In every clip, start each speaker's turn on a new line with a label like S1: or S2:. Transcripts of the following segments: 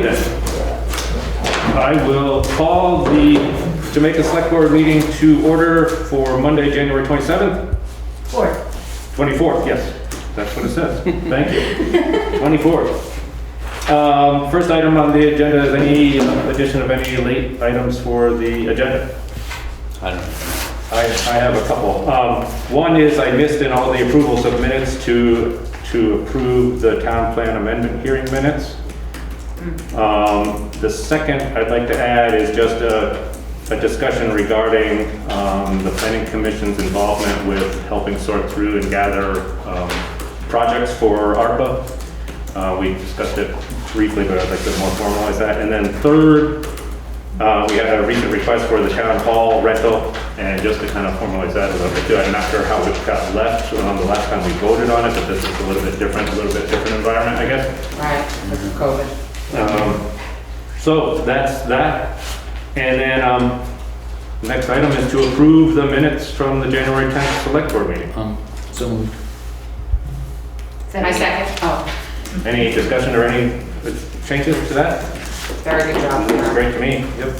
S1: then. I will call the Jamaica Select Board meeting to order for Monday, January 27th. 24th, yes. That's what it says. Thank you. 24th. First item on the agenda is any addition of any late items for the agenda.
S2: I don't know.
S1: I have a couple. One is I missed in all the approvals of minutes to approve the town plan amendment hearing minutes. The second I'd like to add is just a discussion regarding the Planning Commission's involvement with helping sort through and gather projects for ARPA. We discussed it briefly, but I'd like to more formalize that. And then third, we had a recent request for the town hall rental, and just to kind of formalize that a little bit too. I'm not sure how it got left the last time we voted on it, but this is a little bit different environment, I guess.
S3: Right, because of COVID.
S1: So that's that. And then the next item is to approve the minutes from the January 10th Select Board meeting.
S2: So moved.
S3: I second. Oh,
S1: Any discussion or any changes to that?
S3: very good job.
S1: Looks great to me. Yep.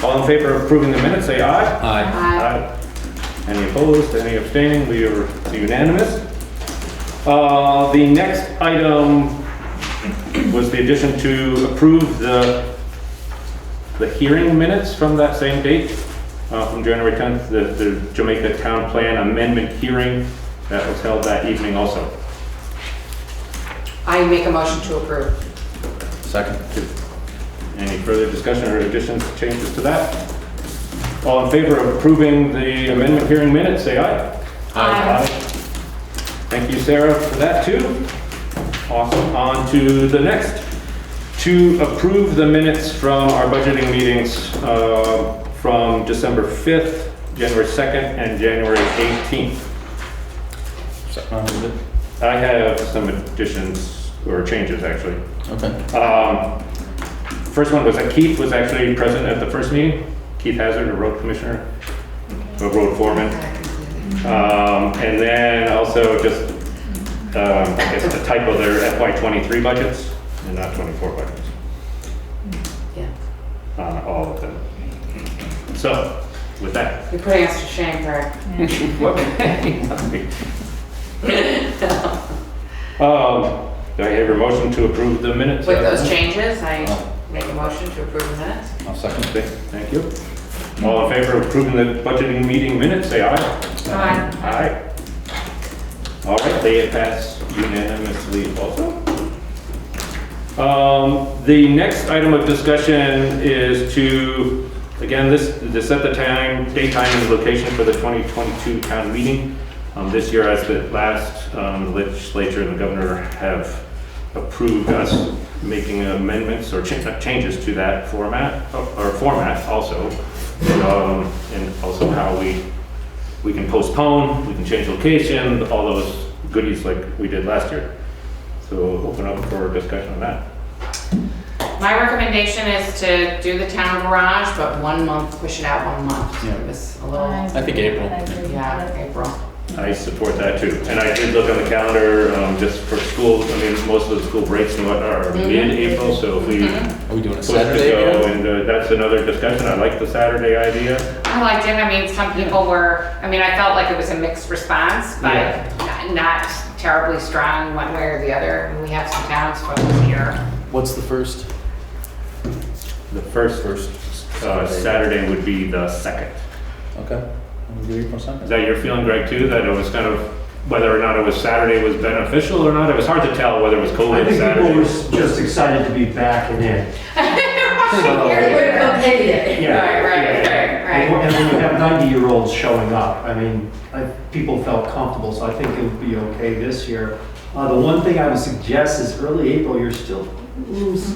S1: All in favor of approving the minutes, say aye.
S2: Aye.
S1: Aye. Any opposed? Any abstaining? We are unanimous. The next item was the addition to approve the hearing minutes from that same date, from January 10th, the Jamaica Town Plan Amendment hearing that was held that evening also.
S3: I make a motion to approve.
S2: Second.
S1: Any further discussion or additions, changes to that? All in favor of approving the amendment hearing minutes, say aye.
S3: Aye.
S1: Thank you, Sarah, for that too. Awesome. On to the next. To approve the minutes from our budgeting meetings from December 5th, January 2nd, and January 18th. I have some additions or changes actually.
S2: Okay.
S1: First one was that Keith was actually present at the first meeting. Keith Hazard, a road commissioner, a road foreman. And then also just, I guess a typo there, FY23 budgets and not 24 budgets.
S3: Yeah.
S1: All of them. So, with that.
S3: You're putting us to shame, Greg.
S1: Do I have a motion to approve the minutes?
S3: With those changes, I make a motion to approve the minutes.
S2: I'll second.
S1: Okay, thank you. All in favor of approving the budgeting meeting minutes, say aye.
S3: Aye.
S1: Aye. All right, they pass unanimously also. The next item of discussion is to, again, this set the time, date, time, and location for the 2022 town meeting. This year, as the last legislature and the governor have approved us making amendments or changes to that format also, and also how we can postpone, we can change location, all those goodies like we did last year. So we'll open up for discussion on that.
S3: My recommendation is to do the town garage, but 1 month, push it out 1 month.
S2: Yeah.
S3: It was a little,
S2: I think April.
S3: yeah, April.
S1: I support that too. And I did look on the calendar just for school. I mean, most of the school breaks and whatnot are mid-April, so if we
S2: Are we doing a
S1: push to
S2: Saturday
S1: go,
S2: again?
S1: and that's another discussion. I like the Saturday idea.
S3: I liked it. I mean, some people were, I mean, I felt like it was a mixed response, but
S1: Yeah.
S3: not terribly strong one way or the other. And we have some towns folks here.
S2: What's the first?
S1: The first Saturday would be the 2nd.
S2: Okay. We'll do April 2nd.
S1: Is that your feeling, Greg, too? That it was kind of, whether or not it was Saturday was beneficial or not? It was hard to tell whether it was
S4: I
S1: COVID
S4: think
S1: Saturday.
S4: people were just excited to be back and in.
S3: Right.
S4: And when you have 90-year-olds showing up, I mean, people felt comfortable, so I think it would be okay this year. The one thing I would suggest is early April, you're still,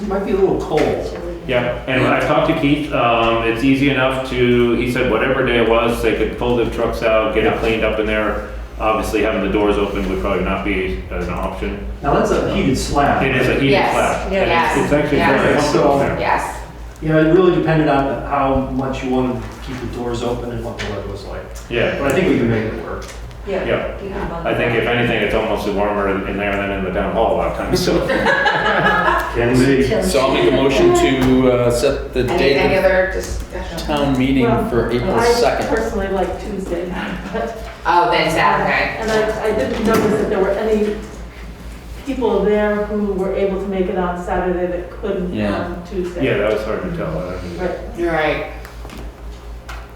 S4: might be a little cold.
S1: Yeah, and when I talked to Keith, it's easy enough to, he said whatever day it was, they could pull the trucks out, get it cleaned up in there. Obviously, having the doors open would probably not be an option.
S4: Now, that's a heated slab.
S1: It is a heated
S3: Yes,
S1: slab. and
S3: yes,
S1: It's actually
S3: yes.
S1: very comfortable there.
S3: Yes.
S4: You know, it really depended on how much you wanted to keep the doors open and what the weather was like.
S1: Yeah.
S4: But I think we can make it work.
S1: Yeah.
S5: You can bump
S1: I think
S5: it
S1: if anything, it's almost warmer in there than in the town hall a lot of times, so.
S4: Can be.
S2: So I'll make a motion to set the
S3: Any
S2: date of
S3: other discussion?
S2: town meeting for April
S6: I
S2: 2nd.
S6: personally like Tuesday, but,
S3: Oh, then Saturday.
S6: and I didn't notice that there were any people there who were able to make it on Saturday that couldn't
S2: Yeah.
S6: on Tuesday.
S1: Yeah, that was hard to tell.
S6: Right,
S3: You're right.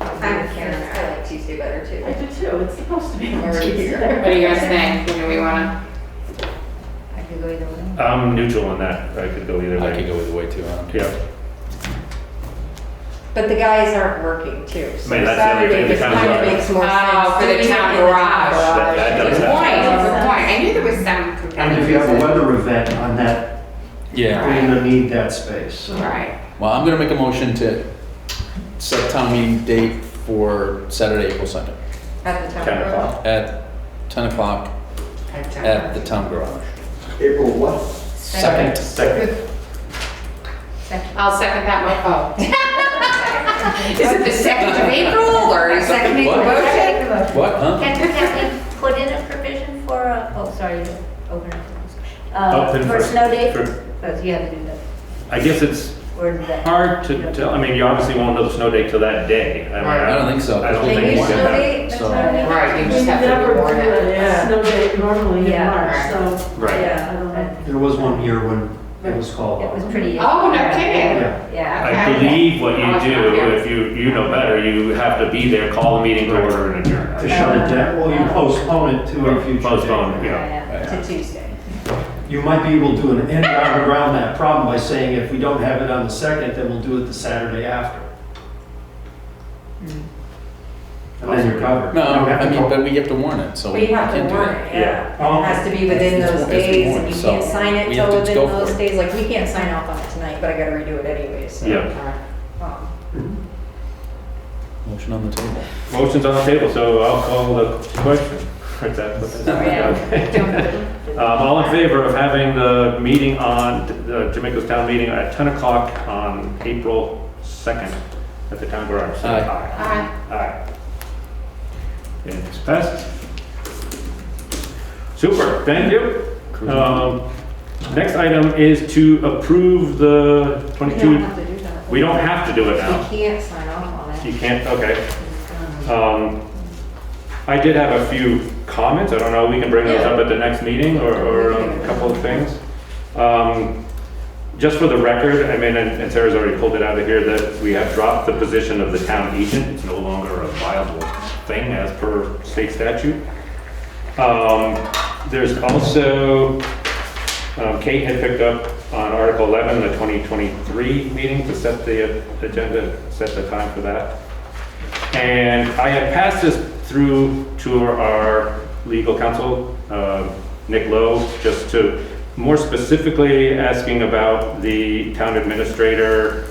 S5: I'm with Karen, I like Tuesday better too.
S6: I do too, it's supposed to be on
S3: What
S6: Tuesday.
S3: do you guys think? Do we wanna?
S5: I could go either way.
S1: I'm neutral on that. I could go either way.
S2: I could go either way too, I don't care.
S1: Yeah.
S5: But the guys aren't working too, so
S1: I mean, that's the other
S5: Saturday
S1: thing, the
S5: just
S1: town
S5: kind of
S1: garage.
S5: makes more sense.
S3: Oh, for the
S5: Doing it
S3: town
S5: in the
S3: garage.
S1: That does
S3: Good
S1: that.
S3: point, good point. I knew there was some
S4: And
S3: competitive
S4: if you have a
S3: reason.
S4: weather event on that,
S2: Yeah,
S4: you're gonna need that space, so.
S3: Right.
S2: well, I'm gonna make a motion to set town meeting date for Saturday, April 2nd,
S5: At the town
S1: 10
S5: garage.
S1: o'clock.
S2: at 10 o'clock at the town garage.
S4: April what?
S2: Second.
S5: Second.
S3: I'll second that Is it the 2nd of April or is it?
S5: Second, make a
S2: What?
S5: motion.
S2: What, huh?
S7: Can we put in a provision for, oh, sorry, you open it.
S1: Open
S7: For snow day,
S1: for-
S7: but you have to do that.
S1: I guess it's
S7: Or is that?
S1: hard to tell. I mean, you obviously won't know the snow date till that day. I mean,
S3: Right.
S2: I don't think so.
S1: I don't
S5: They
S1: think
S5: use
S1: we can
S5: snow
S1: have.
S5: day, that's
S2: So-
S5: what I mean.
S3: Right, you
S6: We
S3: just have to
S6: never
S3: be
S6: do
S3: warned
S6: a
S3: it.
S6: snow day normally in
S7: Yeah.
S6: March,
S3: Right.
S6: so,
S1: Right.
S7: Yeah.
S6: I don't know.
S4: There was one year when it was called.
S7: It was pretty.
S3: Oh, no kidding.
S4: Yeah.
S7: Yeah.
S1: I believe what you
S3: Oh, it's not
S1: do,
S3: here.
S1: if you know better, you have to be there, call the meeting to order and adjourn.
S4: To shut it down, well, you postpone it to a future date.
S1: Postpone, yeah.
S7: Yeah, to Tuesday.
S4: You might be able to do an end around that problem by saying if we don't have it on the 2nd, then we'll do it the Saturday after. And then you're covered.
S2: No,
S4: You don't have
S2: I
S4: to
S2: mean,
S4: go-
S2: but we have to warn it, so
S5: We
S2: we
S5: have to
S2: can do
S5: warn
S2: it.
S5: it, yeah.
S4: Yeah.
S5: It has to be within
S2: It's-
S5: those
S2: it's
S5: days,
S2: warned,
S5: and you
S2: so
S5: can't sign it
S2: we
S5: till
S2: have to
S5: within
S2: go for
S5: those
S2: it.
S5: days. Like, we can't sign off on it tonight, but I gotta redo it anyway, so.
S1: Yeah.
S5: um,
S2: Motion on the table.
S1: Motion's on the table, so I'll call the question. Is that what that is? Okay. All in favor of having the meeting on, the Jamaica's town meeting at 10 o'clock on April 2nd at the town garage? Say
S2: Aye.
S3: Aye.
S1: Aye. And it's passed. Super, thank you. Next item is to approve the
S5: We
S1: 22.
S5: don't have to do that.
S1: We don't have to do it now.
S5: We can't sign off on it.
S1: You can't, okay. I did have a few comments, I don't know, we can bring those up at the next meeting, or a couple of things. Just for the record, I mean, and Sarah's already pulled it out of here, that we have dropped the position of the town agent, it's no longer a viable thing as per state statute. There's also, Kate had picked up on Article 11, the 2023 meeting, to set the agenda, set the time for that. And I had passed this through to our legal counsel, Nick Lowe, just to more specifically asking about the town administrator,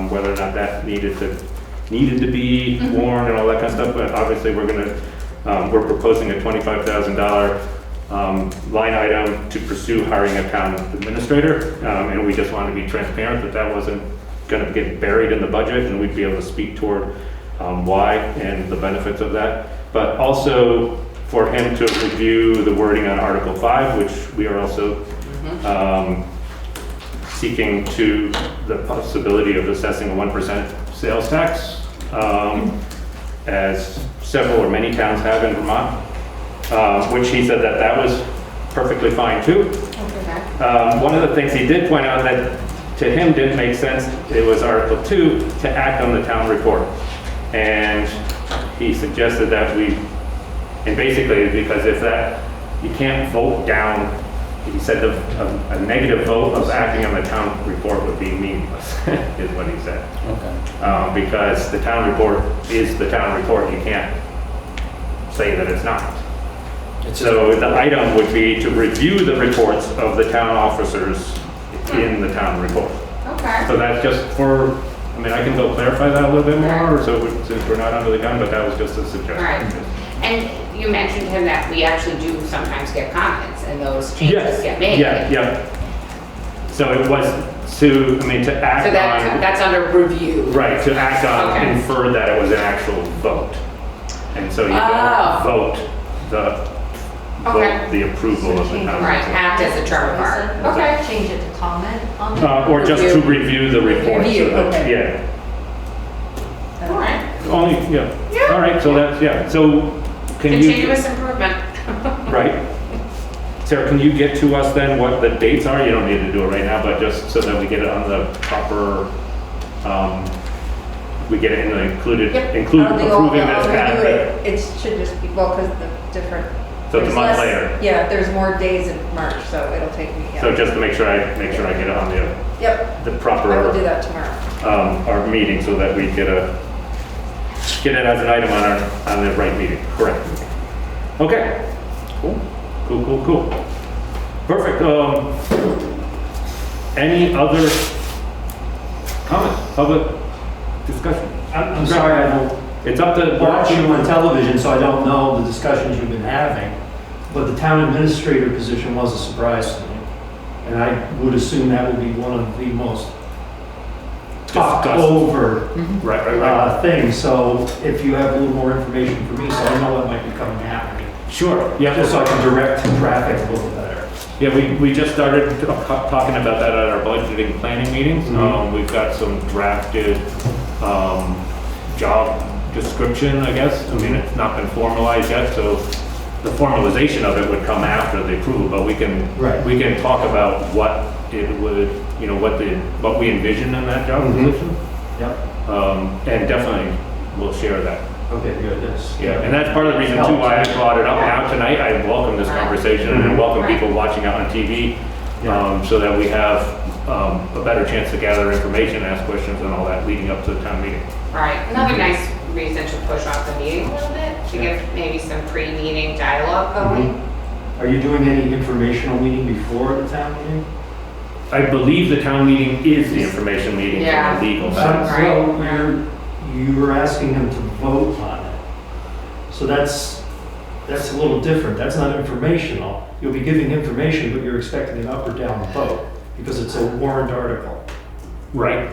S1: whether or not that needed to be warned and all that kind of stuff. But obviously, we're proposing a $25,000 line item to pursue hiring a town administrator, and we just wanted to be transparent that that wasn't going to get buried in the budget, and we'd be able to speak toward why and the benefits of that, but also for him to review the wording on Article 5, which we are also seeking to the possibility of assessing a 1% sales tax, as several or many towns have in Vermont, which he said that that was perfectly fine too. One of the things he did point out that to him didn't make sense, it was Article 2, to act on the town report. And he suggested that and basically, because if that, you can't vote down, he said a negative vote of acting on the town report would be meaningless, is what he said.
S2: Okay.
S1: Because the town report is the town report, you can't say that it's not. So the item would be to review the reports of the town officers in the town report.
S3: Okay.
S1: So that's just for, I mean, I can go clarify that a little bit more, so since we're not under the gun, but that was just a suggestion.
S3: Right. And you mentioned to him that we actually do sometimes get comments and those changes get made.
S1: Yeah. So it was to, I mean, to act
S3: So
S1: on.
S3: that's under review.
S1: Right, to act on,
S3: Okay.
S1: infer that it was an actual vote. And so you
S3: Oh.
S1: don't vote
S3: Okay.
S1: the approval of the town.
S3: Right, act as a trump card. Okay.
S7: Change it to comment on the.
S1: Or just to review the report.
S7: Review,
S1: so that-
S7: okay.
S1: Yeah.
S3: All right.
S1: Only, yeah.
S3: Yeah.
S1: All right, so that's, yeah, so can you,
S3: Continuous improvement.
S1: right. Sarah, can you get to us then what the dates are? You don't need to do it right now, but just so that we get it on the proper, we get it in the include approving this path.
S5: It should just be, well, because the different.
S1: So it's a
S5: there's
S1: month
S5: less-
S1: later.
S5: Yeah, there's more days in March, so it'll take me, yeah.
S1: So just to make sure I get it on
S5: Yep,
S1: the
S5: I will do
S1: proper,
S5: that tomorrow.
S1: our meeting so that we get it as an item on the right meeting, correct? Okay. Cool. Perfect. Any other comments, public discussion?
S4: I'm sorry, I don't
S1: It's up to.
S4: watch you on television, so I don't know the discussions you've been having, but the town administrator position was a surprise to me. And I would assume that would be one of the most talked
S1: Discussed.
S4: over
S1: Right.
S4: things. So if you have a little more information for me, so I know what might be coming at me,
S1: Sure, yeah.
S4: just so I can direct traffic a little better.
S1: Yeah, we just started talking about that at our budgeting planning meetings.
S4: Mhm.
S1: We've got some drafted job description, I guess. I mean, it's not been formalized yet, so the formalization of it would come after the approval, but we can talk about what it would, what we envision in that job
S4: Mhm.
S1: position.
S4: Yep.
S1: And definitely we'll share that.
S4: Okay, good. That's-
S1: Yeah, and that's part of the reason too why I brought it up now tonight. I welcome this conversation and I welcome people watching it on TV, so that we have a better chance to gather information, ask questions and all that leading up to the town meeting.
S3: Right, another nice reason to push off the meeting a little bit, to get maybe some pre-meeting dialogue going.
S4: Are you doing any informational meeting before the town meeting?
S1: I believe the town meeting is the information meeting
S3: Yeah.
S1: from the legal
S4: So
S1: side.
S3: Right.
S4: you were asking them to vote on it. So that's a little different. That's not informational. You'll be giving information, but you're expecting an up or down vote because it's a warrant article.
S1: Right.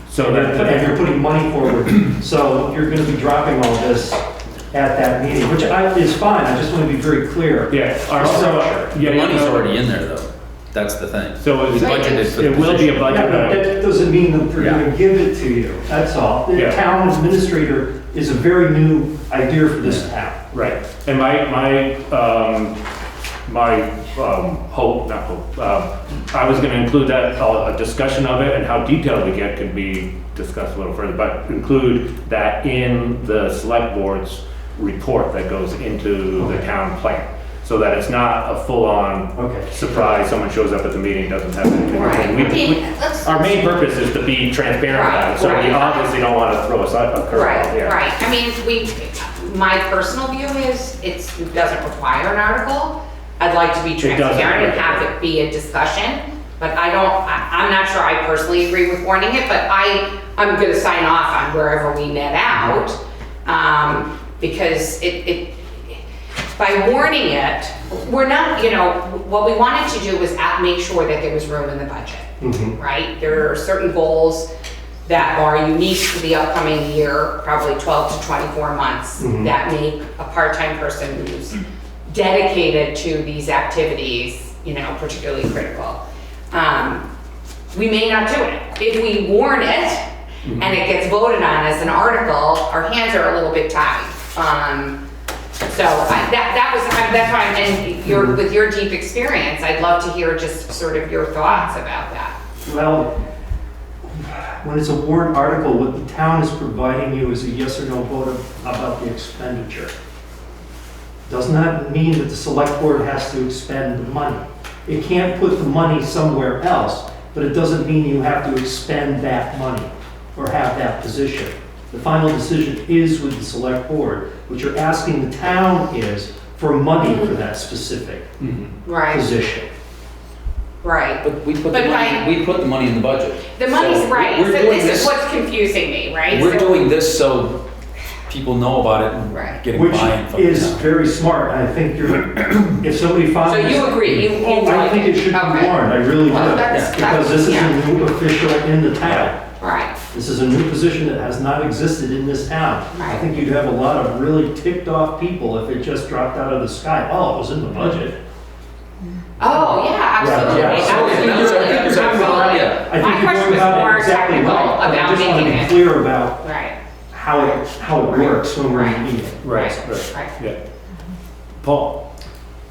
S1: So
S4: And
S1: that,
S4: you're putting money forward. So you're going to be dropping all this at that meeting, which is fine. I just want to be very clear.
S1: yeah, our,
S4: Structure.
S1: yeah,
S2: The money's
S1: yeah,
S2: already in there, though. That's the thing.
S1: So
S2: We
S1: it's,
S2: budgeted for the
S1: it will be a
S2: position.
S1: budget.
S4: Yeah, but that doesn't mean that they're
S2: Yeah.
S4: going to give it to you. That's all. The
S1: Yeah.
S4: town administrator is a very new idea for this town.
S1: Right, and my hope, not hope, I was gonna include that, a discussion of it and how detailed we get can be discussed a little further, but include that in the select board's report that goes into the town plan. So that it's not a full-on
S4: Okay.
S1: surprise, someone shows up at the meeting, doesn't have anything.
S3: Right.
S1: We-
S3: I mean,
S1: we-
S3: let's-
S1: Our main purpose is to be transparent about it, so we
S3: Right.
S1: obviously don't wanna throw a curveball
S3: Right,
S1: here.
S3: right. I mean, my personal view is it doesn't require an article. I'd like to be
S1: doesn't,
S3: transparent and
S1: right.
S3: have it be a discussion, but I'm not sure I personally agree with warning it, but I'm gonna sign off on wherever we net out. Because by warning it, we're not, what we wanted to do was make sure that there was room in the budget.
S4: Mhm.
S3: Right? There are certain goals that are unique to the upcoming year, probably 12 to 24 months,
S4: Mhm.
S3: that make a part-time person who's dedicated to these activities, particularly critical. We may not do it. If we warn it and it gets voted on as an article, our hands are a little bit tied. That's why, and with your deep experience, I'd love to hear just sort of your thoughts about that.
S4: Well, when it's a warrant article, what the town is providing you is a yes or no vote about the expenditure. Does not mean that the select board has to expend the money. It can't put the money somewhere else, but it doesn't mean you have to expend that money or have that position. The final decision is with the select board. What you're asking the town is for money for that specific
S3: Right,
S4: position.
S3: right.
S2: But we put
S3: But
S2: the money in the budget.
S3: The money's
S2: So
S3: right,
S2: we're
S3: so
S2: doing
S3: this is what's confusing me, right?
S2: We're
S3: So-
S2: doing this so people know about it and
S3: Right.
S2: getting
S4: Which
S2: buy-in from the
S4: is
S2: town.
S4: very smart, and I think if somebody
S3: So
S4: finds.
S3: you agree, you
S4: I
S3: like
S4: think it should be
S3: Okay.
S4: warned, I really do,
S3: Well, that's-
S4: because this is
S3: yeah.
S4: a new official in the town.
S3: Right,
S4: This is a new position that has not existed in this town. I think you'd have a lot of really ticked off people if it just dropped out of the sky. Oh, it was in the budget.
S3: Oh, yeah, absolutely,
S4: Yeah,
S3: absolutely,
S2: yeah.
S3: absolutely.
S2: Yeah.
S4: I think
S3: My
S4: you're
S3: question
S4: going
S3: was
S4: about
S3: more
S4: it exactly
S3: technical
S4: right. But I
S3: about
S4: just want to
S3: making
S4: be
S3: it.
S4: clear about
S3: Right,
S4: how it works when we're
S3: Right.
S4: meeting.
S1: Right,
S3: right.
S1: yeah. Paul?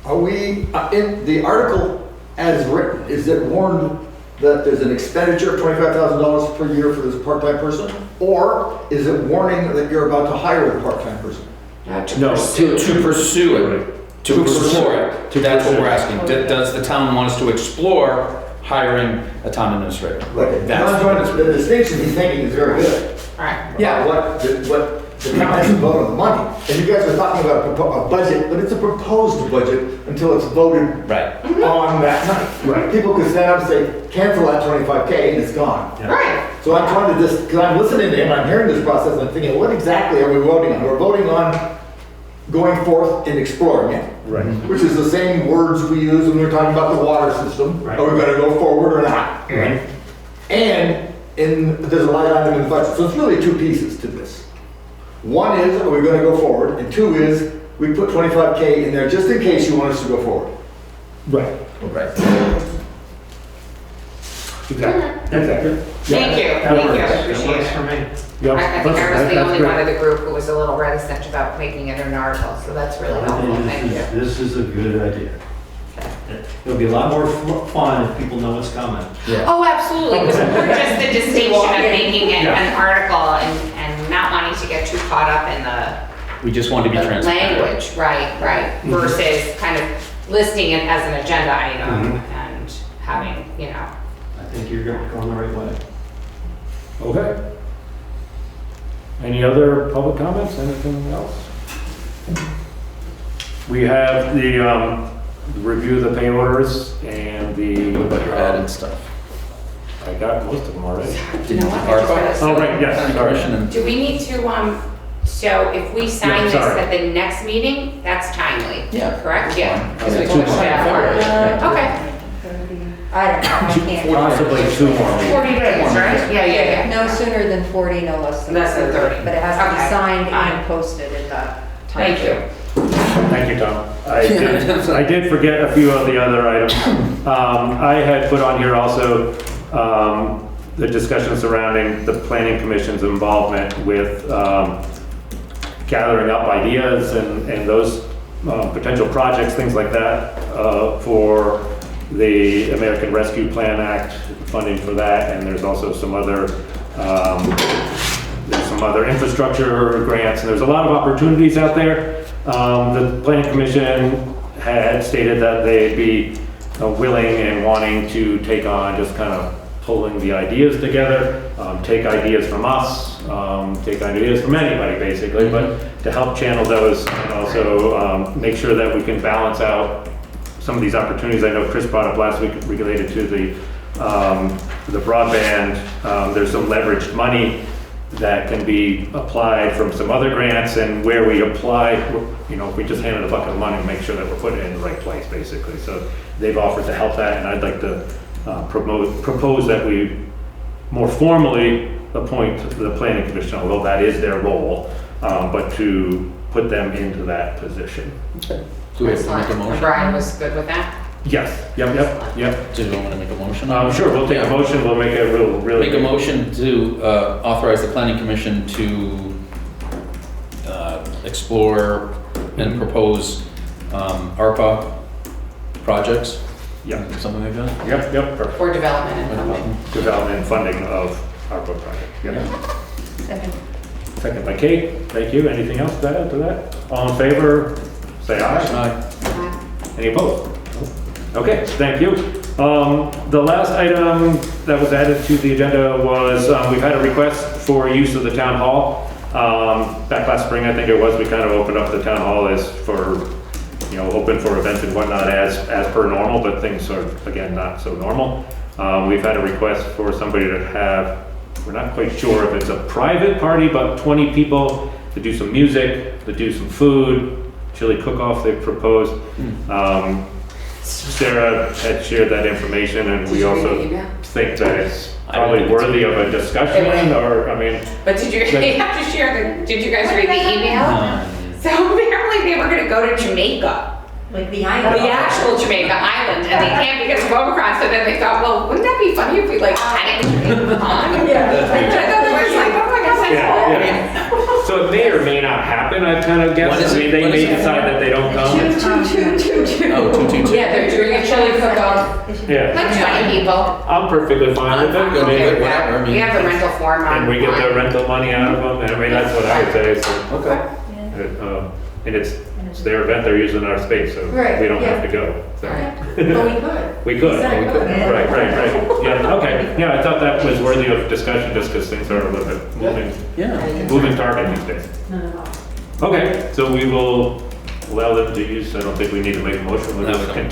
S8: Are we, in the article as written, is it warned that there's an expenditure of $25,000 per year for this part-time person? Or is it warning that you're about to hire the part-time person?
S1: No,
S2: To pursue it, to explore it. That's what we're asking. Does the town want us to explore hiring a town administrator?
S8: Okay,
S2: That's
S8: the distinction he's making is very good.
S3: Right.
S2: Yeah.
S8: What the town has to vote on the money. And you guys are talking about a budget, but it's a proposed budget until it's voted
S2: Right.
S8: on that night.
S4: Right.
S8: People could stand up and say, cancel that 25K and it's gone.
S3: Right,
S8: So I'm trying to just, because I'm listening to him, I'm hearing this process, and I'm thinking, what exactly are we voting on? We're voting on going forth and exploring it.
S1: Right.
S8: Which is the same words we use when we're talking about the water system.
S4: Right.
S8: Are we gonna go forward or not?
S1: Right.
S8: And there's a line item in the budget, so it's really two pieces to this. One is, are we gonna go forward? And two is, we put 25K in there just in case you want us to go forward.
S1: Right.
S2: Right.
S1: Exactly. Exactly.
S3: thank you,
S1: That
S3: thank you, I
S1: works.
S4: That
S3: appreciate
S4: works
S3: it.
S4: for me.
S1: Yep.
S3: I think I was
S1: That's
S3: the only
S1: great.
S3: one of the group who was a little reticent about making it an article, so that's really helpful, thank you.
S4: This is a good idea. It'll be a lot more fun if people know what's coming.
S3: Oh, absolutely, it was more just the distinction of making it
S1: Yeah.
S3: an article and not wanting to get too caught up in
S2: We just want to be
S3: the
S2: transparent.
S3: language, right, versus kind of listing it as an agenda item and having, you know.
S4: I think you're going the right way.
S1: Okay. Any other public comments, anything else? We have the review of the pay orders and the.
S2: What about your added stuff?
S1: I got most of them already.
S3: You know what, I just
S2: ARPA?
S3: realized-
S1: Oh, right, yes,
S2: Planning
S1: sorry.
S2: commission and
S3: Do we need to, so if we sign
S1: Yeah,
S3: this
S1: sorry.
S3: at the next meeting, that's timely?
S2: Yeah.
S3: Correct, yeah.
S2: Fine.
S3: Because we
S2: Yeah,
S3: pushed
S2: two more.
S3: that hard. Okay,
S5: I don't know, I can't.
S1: Possibly 2 more weeks.
S3: 40 days, right? Yeah.
S5: No sooner than 40, no less than
S3: Less than 30.
S5: But it has to
S3: Okay.
S5: be signed
S3: Fine.
S5: and posted at that time.
S3: Thank you.
S1: Thank you, Tom. I did forget a few of the other items. I had put on here also the discussion surrounding the planning commission's involvement with gathering up ideas and those potential projects, things like that, for the American Rescue Plan Act, funding for that, and there's also some other infrastructure grants, and there's a lot of opportunities out there. The planning commission had stated that they'd be willing and wanting to take on just kind of pulling the ideas together, take ideas from us, take ideas from anybody basically, but to help channel those and also make sure that we can balance out some of these opportunities. I know Chris brought up last week related to the broadband. There's some leveraged money that can be applied from some other grants, and where we apply, you know, if we just handed a bucket of money, make sure that we're putting it in the right place, basically. So they've offered to help that, and I'd like to propose that we more formally appoint the planning commission, although that is their role, but to put them into that position.
S2: Okay. Do we have to make a
S3: Excellent.
S2: motion?
S3: Brian was good with that?
S1: Yes, yep.
S2: Do you want to make a motion?
S1: Sure, we'll take a motion, we'll make it really.
S2: Make a motion to authorize the planning commission to explore and propose ARPA projects,
S1: Yeah,
S2: something like that?
S1: yep, perfect.
S3: For development and funding.
S1: Development and funding of ARPA project. Yep.
S5: Second.
S1: Second by Kate, thank you. Anything else to add to that? All in favor, say aye.
S2: Aye.
S1: Any opposed? Okay, thank you. The last item that was added to the agenda was, we've had a request for use of the town hall. Back last spring, I think it was, we kind of opened up the town hall as for, you know, open for events and whatnot as per normal, but things are, again, not so normal. We've had a request for somebody to have, we're not quite sure if it's a private party, but 20 people to do some music, to do some food, chili cook-off they've proposed. Sarah had shared that information, and we
S3: Did you read the
S1: also
S3: email?
S1: think that it's
S2: I
S1: probably
S2: didn't read it.
S1: worthy of a discussion, or, I mean,
S3: But did you, you have to share the, did you guys read the email?
S2: Um,
S3: So apparently they were gonna go to Jamaica.
S5: Like the
S3: The
S5: island.
S3: actual Jamaica island, and they can't because of Omicron, so then they thought, well, wouldn't that be funny if we like had it in the pond?
S6: Yeah.
S3: I thought that was like, oh my gosh, that's
S1: yeah,
S3: hilarious.
S1: yeah. So it may or may not happen, I kind of
S2: When is
S1: guess. I
S2: it?
S1: mean, they
S2: When
S1: may
S2: is it?
S1: decide that they don't come.
S2: Oh, 222.
S3: Yeah, they're doing a chili cook-off,
S1: Yeah,
S3: like 20 people.
S1: I'm perfectly fine with it. I
S2: Okay
S1: mean,
S2: with whatever, I mean-
S3: We have the rental form on.
S1: and we get the rental money out of them, I mean, that's what I would say, so.
S2: Okay.
S1: And it's their event, they're using our space, so
S5: Right,
S1: we don't have
S5: yeah.
S1: to go. so.
S3: Right.
S5: But we could.
S1: We could.
S5: Exactly.
S1: Right, right. Yeah, okay. Yeah, I thought that was worthy of discussion just because things are a little bit
S2: Yeah.
S1: moving target these days.
S6: No.
S1: Okay, so we will allow them to use, I don't think we need to make a motion. We'll
S2: No, we
S1: just
S2: don't.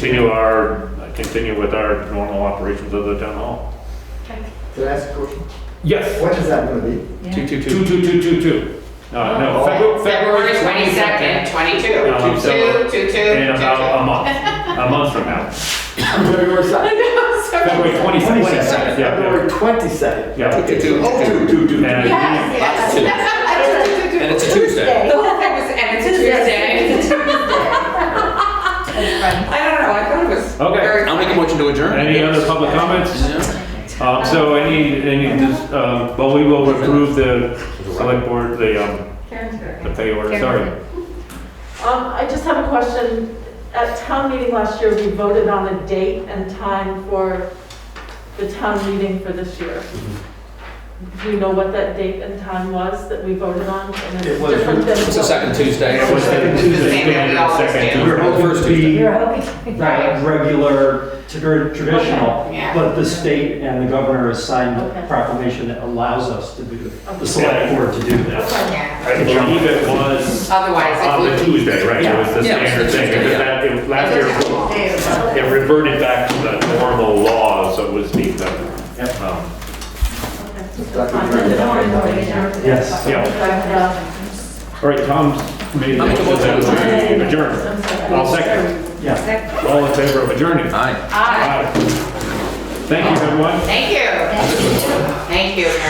S1: continue with our normal operations of the town hall.
S8: Can I ask a question?
S1: Yes,
S8: When is that gonna be?
S2: 222.
S1: 22222. No,
S3: February 22nd, 22.
S1: So,
S3: 2, 2, 2.
S1: in about a month from now.
S8: February 2nd.
S1: February 22nd. Yeah,
S8: February 22nd.
S1: yeah. Yeah.
S2: 222.
S8: Oh, 222.
S1: And-
S3: Yes, yes.
S2: And it's a Tuesday.
S3: The whole thing was, and it's a Tuesday. I don't know, I thought it was
S1: Okay.
S3: very
S2: I'll make a
S3: funny.
S2: motion to adjourn.
S1: Any other public comments?
S2: Yeah.
S1: So well, we will approve the select board, the pay order, sorry.
S6: I just have a question. At town meeting last year, we voted on a date and time for the town meeting for this year. Do you know what that date and time was that we voted on? And
S4: It was-
S6: different than
S2: It's the
S6: what-
S2: second Tuesday.
S1: It was second Tuesday,
S3: Same as we always
S1: second
S3: do.
S4: We're
S1: Tuesday.
S4: hoping
S2: First
S4: to be
S3: Right.
S4: regular, traditional,
S3: Yeah.
S4: but the state and the governor has signed
S6: Okay.
S4: a proclamation that allows us to do,
S6: Okay.
S4: the select board to do this.
S6: Okay.
S3: Yeah.
S1: I believe it was
S3: Otherwise,
S1: on the
S3: it would.
S1: Tuesday, right? It was the
S2: Yeah.
S1: standard thing,
S2: Yeah.
S1: because that, last year, it reverted back to the normal law, so it was the,
S4: Yep. Yes.
S1: yeah. All right, Tom's made a
S2: I'll make a
S1: motion
S2: motion to
S1: to adjourn. I'll second.
S4: Yeah.
S1: All in favor of adjourning?
S2: Aye.
S3: Aye.
S1: Aye. Thank you, everyone.
S3: Thank you. Thank you, Mary.